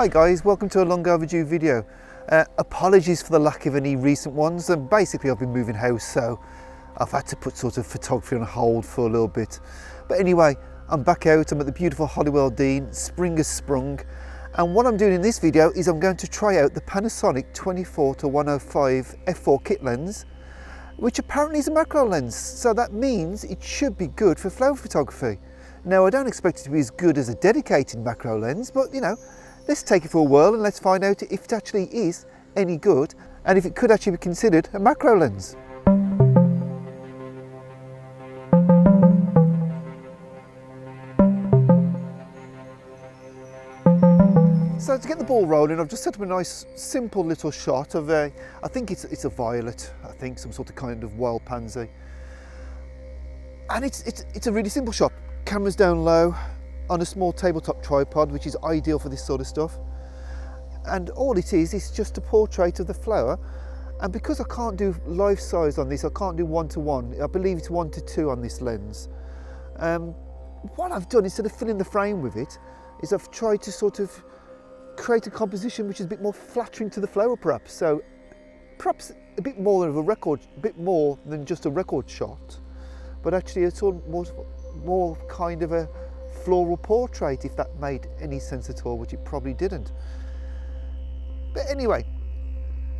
Hi guys, welcome to a long overdue video. Apologies for the lack of any recent ones, and basically I've been moving house, so I've had to put sort of photography on hold for a little bit. But anyway, I'm back out. I'm at the beautiful Holywell Dean, spring has sprung, and what I'm doing in this video is I'm going to try out the Panasonic 24-105 f4 kit lens, which apparently is a macro lens, so that means it should be good for flower photography. Now I don't expect it to be as good as a dedicated macro lens, but you know, let's take it for a whirl and let's find out if it actually is any good and if it could actually be considered a macro lens. So to get the ball rolling, I've just set up a nice simple little shot of I think it's a violet, I think some sort of kind of wild pansy. And it's a really simple shot. Camera's down low on a small tabletop tripod, which is ideal for this sort of stuff. And all it is just a portrait of the flower. And because I can't do life size on this, I can't do 1:1. I believe it's 1:2 on this lens. What I've done, instead of filling the frame with it, is I've tried to sort of create a composition which is a bit more flattering to the flower, perhaps. So perhaps a bit more of a record, a bit more than just a record shot, but actually it's sort of more kind of a floral portrait, if that made any sense at all, which it probably didn't. But anyway,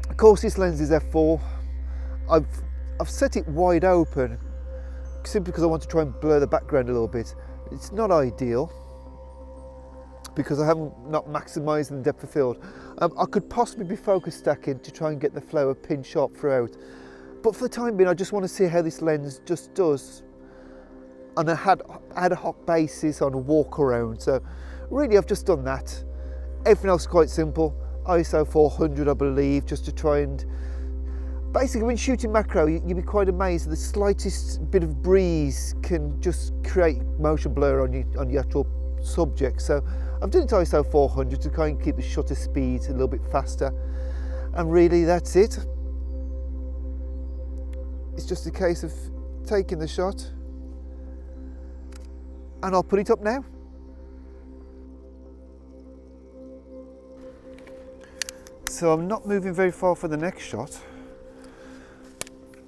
of course this lens is f4. I've set it wide open simply because I want to try and blur the background a little bit. It's not ideal because I haven't not maximised the depth of field. I could possibly be focus stacking to try and get the flower pin sharp throughout, but for the time being I just want to see how this lens just does on a ad hoc basis on a walk around. So really I've just done that. Everything else is quite simple. ISO 400 I believe, just to try and basically, when shooting macro you'd be quite amazed that the slightest bit of breeze can just create motion blur on your actual subject. So I've done it to ISO 400 to kind of keep the shutter speed a little bit faster, and really that's it. It's just a case of taking the shot, and I'll put it up now. So I'm not moving very far for the next shot.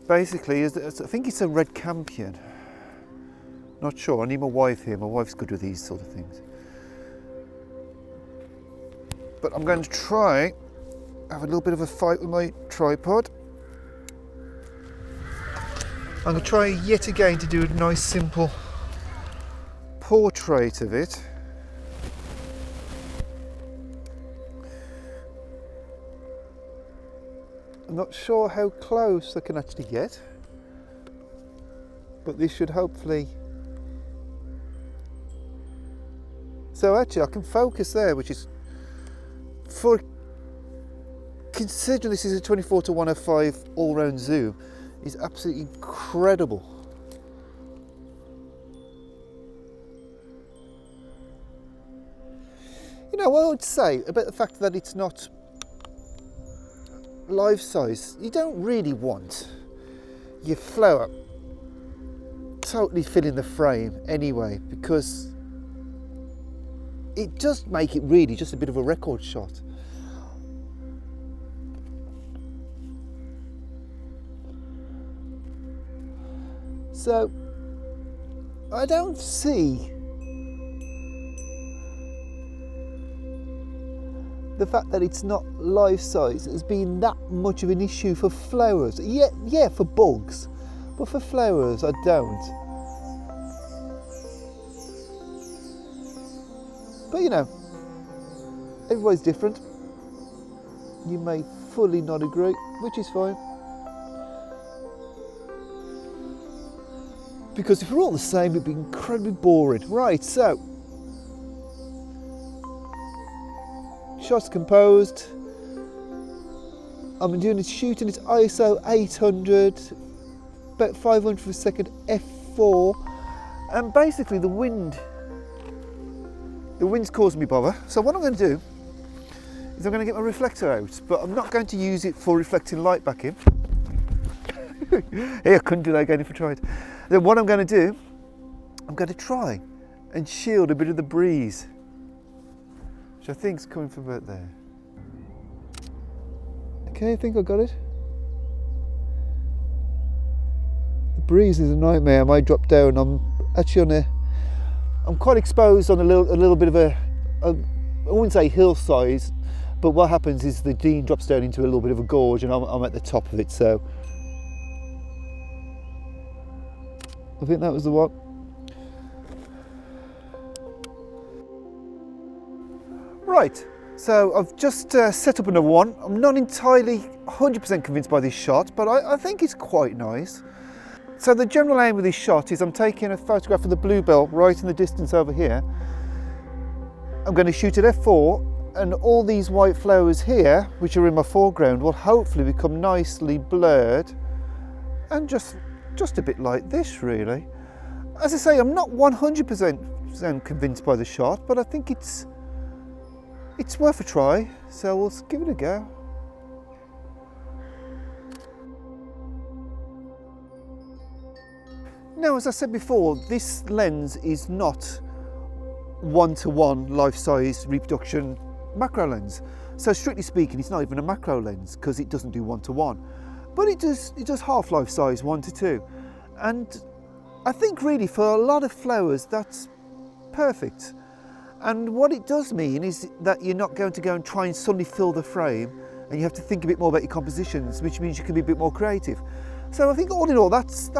Basically, I think it's a red campion. Not sure, I need my wife here. My wife's good with these sort of things. But I'm going to try, have a little bit of a fight with my tripod. I'm going to try yet again to do a nice simple portrait of it. I'm not sure how close I can actually get, but this should hopefully. So actually I can focus there, which is, for considering this is a 24-105 all-round zoom, is absolutely incredible. You know what I would say about the fact that it's not life size, you don't really want your flower totally filling the frame anyway, because it does make it really just a bit of a record shot. So I don't see the fact that it's not life size as being that much of an issue for flowers. Yeah, for bugs, but for flowers I don't. But you know, everybody's different. You may fully not agree, which is fine. Because if we're all the same, it'd be incredibly boring. Right, so shots composed. I'm doing this shooting, it's ISO 800, about 500 per second f4, and basically the wind's causing me bother. So what I'm going to do is I'm going to get my reflector out, but I'm not going to use it for reflecting light back in. Hey, I couldn't do that again if I tried. Then what I'm going to do, I'm going to try and shield a bit of the breeze which I think is coming from about there. Okay, I think I got it. The breeze is a nightmare. I might drop down. I'm actually I'm quite exposed on a little bit of a I wouldn't say hillside, but what happens is the Dean drops down into a little bit of a gorge, and I'm at the top of it. So I think that was the one. Right, so I've just set up another one. I'm not entirely 100% convinced by this shot, but I think it's quite nice. So the general aim of this shot is I'm taking a photograph of the bluebell right in the distance over here. I'm going to shoot at f4, and all these white flowers here, which are in my foreground, will hopefully become nicely blurred and just a bit like this, really. As I say, I'm not 100% convinced by the shot, but I think it's worth a try, so we'll give it a go. Now, as I said before, this lens is not one-to-one life-size reproduction macro lens. So strictly speaking, it's not even a macro lens because it doesn't do one-to-one, but it does half-life size 1:2. And I think really for a lot of flowers, that's perfect. And what it does mean is that you're not going to go and try and suddenly fill the frame, and you have to think a bit more about your compositions, which means you can be a bit more creative. So I think all in all, that's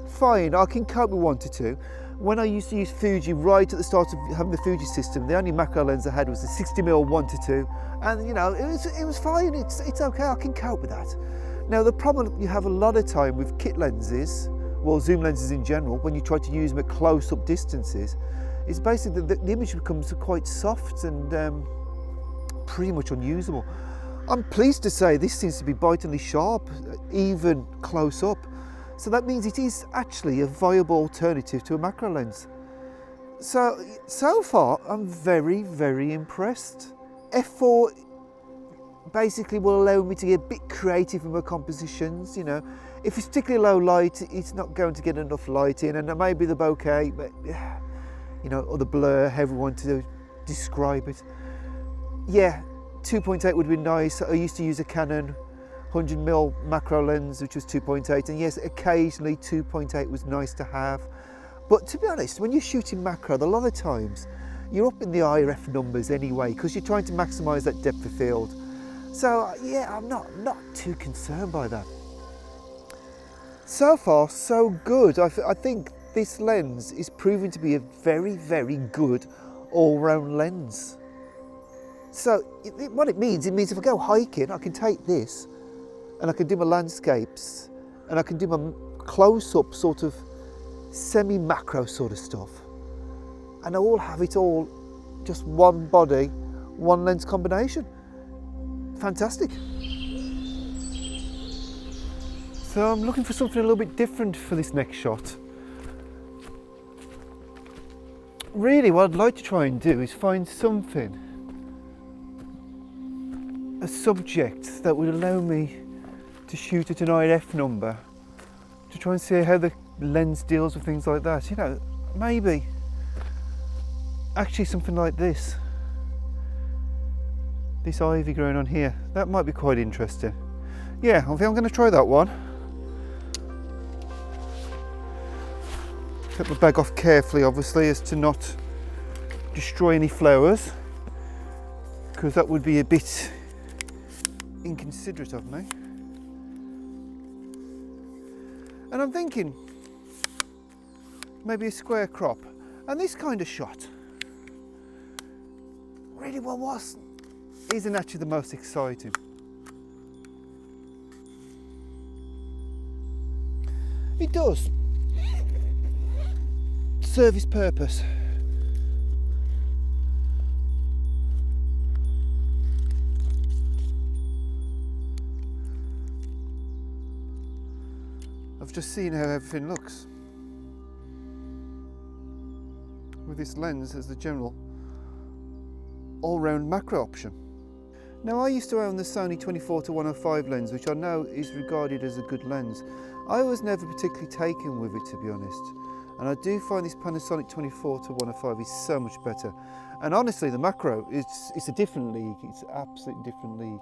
fine. I can cope with 1:2. When I used to use Fuji right at the start of having the Fuji system, the only macro lens I had was the 60mm 1:2, and you know, it was fine. It's okay. I can cope with that. Now the problem you have a lot of time with kit lenses, well, zoom lenses in general, when you try to use them at close-up distances, is basically the image becomes quite soft and pretty much unusable. I'm pleased to say this seems to be bitingly sharp, even close up. So that means it is actually a viable alternative to a macro lens. So far, I'm very, very impressed. F4 basically will allow me to get a bit creative with my compositions. You know, if it's particularly low light, it's not going to get enough light in, and maybe the bokeh, but you know, or the blur, however you want to describe it. Yeah, 2.8 would be nice. I used to use a Canon 100mm macro lens, which was 2.8, and yes, occasionally 2.8 was nice to have. But to be honest, when you're shooting macro, a lot of times you're up in the IRF numbers anyway, because you're trying to maximise that depth of field. So yeah, I'm not too concerned by that. So far, so good. I think this lens is proving to be a very, very good all-round lens. So what it means if I go hiking, I can take this and I can do my landscapes and I can do my close-up sort of semi-macro sort of stuff, and I will have it all just one body, one lens combination. Fantastic. So I'm looking for something a little bit different for this next shot. Really what I'd like to try and do is find something, a subject that would allow me to shoot at an IRF number, to try and see how the lens deals with things like that. You know, maybe actually something like this ivy growing on here, that might be quite interesting. Yeah, I think I'm going to try that one. Take my bag off carefully, obviously, as to not destroy any flowers, because that would be a bit inconsiderate of me. And I'm thinking maybe a square crop, and this kind of shot really isn't actually the most exciting. It does serve its purpose. I've just seen how everything looks with this lens as the general all-round macro option. Now, I used to own the Sony 24-105 lens, which I know is regarded as a good lens. I was never particularly taken with it, to be honest. And I do find this Panasonic 24-105 is so much better. And honestly, the macro, it's a different league. It's an absolutely different league.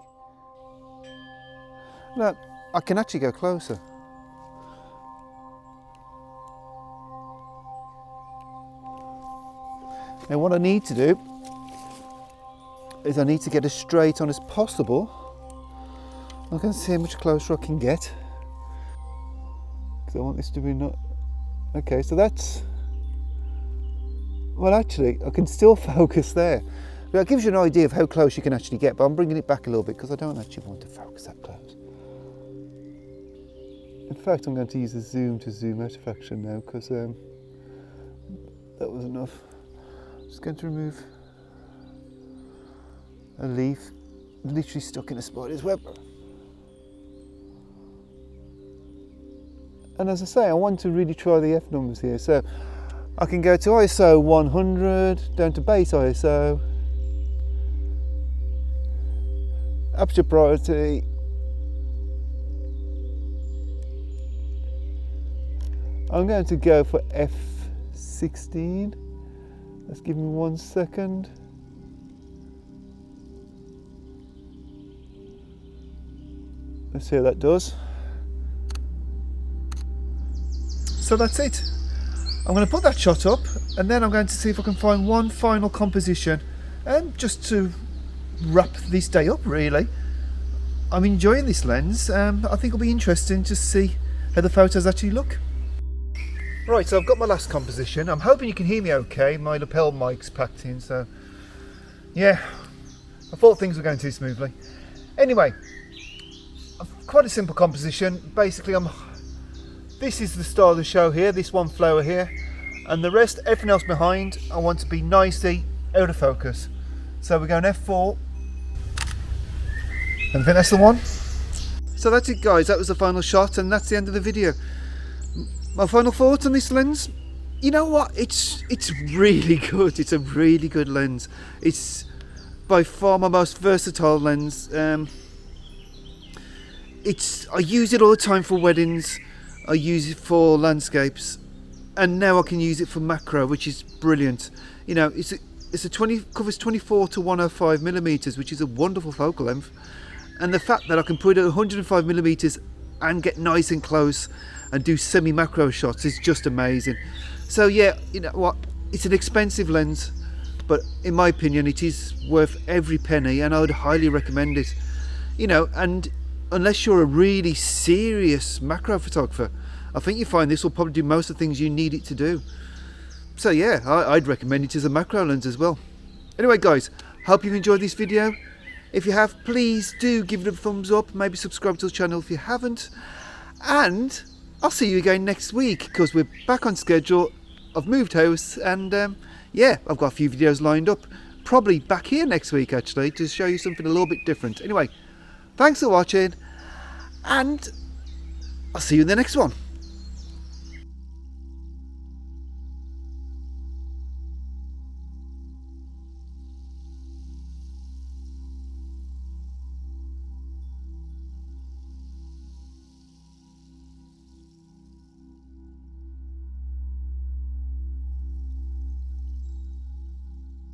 Look, I can actually go closer. Now what I need to do is I need to get as straight on as possible. I'm going to see how much closer I can get. Because I want this to be not... Okay, so that's... Well, actually, I can still focus there. But that gives you an idea of how close you can actually get, but I'm bringing it back a little bit because I don't actually want to focus that close. In fact, I'm going to use the zoom to zoom out function now because that was enough. Just going to remove a leaf literally stuck in a spider's web. And as I say, I want to really try the F numbers here. So I can go to ISO 100, down to base ISO, aperture priority, I'm going to go for F16. Let's give me 1 second. Let's see how that does. So that's it. I'm going to put that shot up and then I'm going to see if I can find one final composition and just to wrap this day up really. I'm enjoying this lens. I think it'll be interesting to see how the photos actually look. Right, so I've got my last composition. I'm hoping you can hear me okay. My lapel mic's packed in, so yeah, I thought things were going too smoothly. Anyway, quite a simple composition. Basically, this is the star of the show here, this one flower here, and the rest, everything else behind, I want to be nicely out of focus. So we're going F4, and I think that's the one. So that's it guys, that was the final shot and that's the end of the video. My final thoughts on this lens, you know what, it's really good. It's a really good lens. It's by far my most versatile lens. I use it all the time for weddings, I use it for landscapes, and now I can use it for macro, which is brilliant. You know, covers 24-105 millimeters, which is a wonderful focal length, and the fact that I can put it at 105 millimeters and get nice and close and do semi-macro shots is just amazing. So yeah, you know what, it's an expensive lens, but in my opinion it is worth every penny and I would highly recommend it. You know, and unless you're a really serious macro photographer, I think you find this will probably do most of the things you need it to do. So yeah, I'd recommend it as a macro lens as well. Anyway guys, hope you've enjoyed this video. If you have, please do give it a thumbs up, maybe subscribe to the channel if you haven't, and I'll see you again next week because we're back on schedule. I've moved house and yeah, I've got a few videos lined up, probably back here next week actually, to show you something a little bit different. Anyway, thanks for watching and I'll see you in the next one.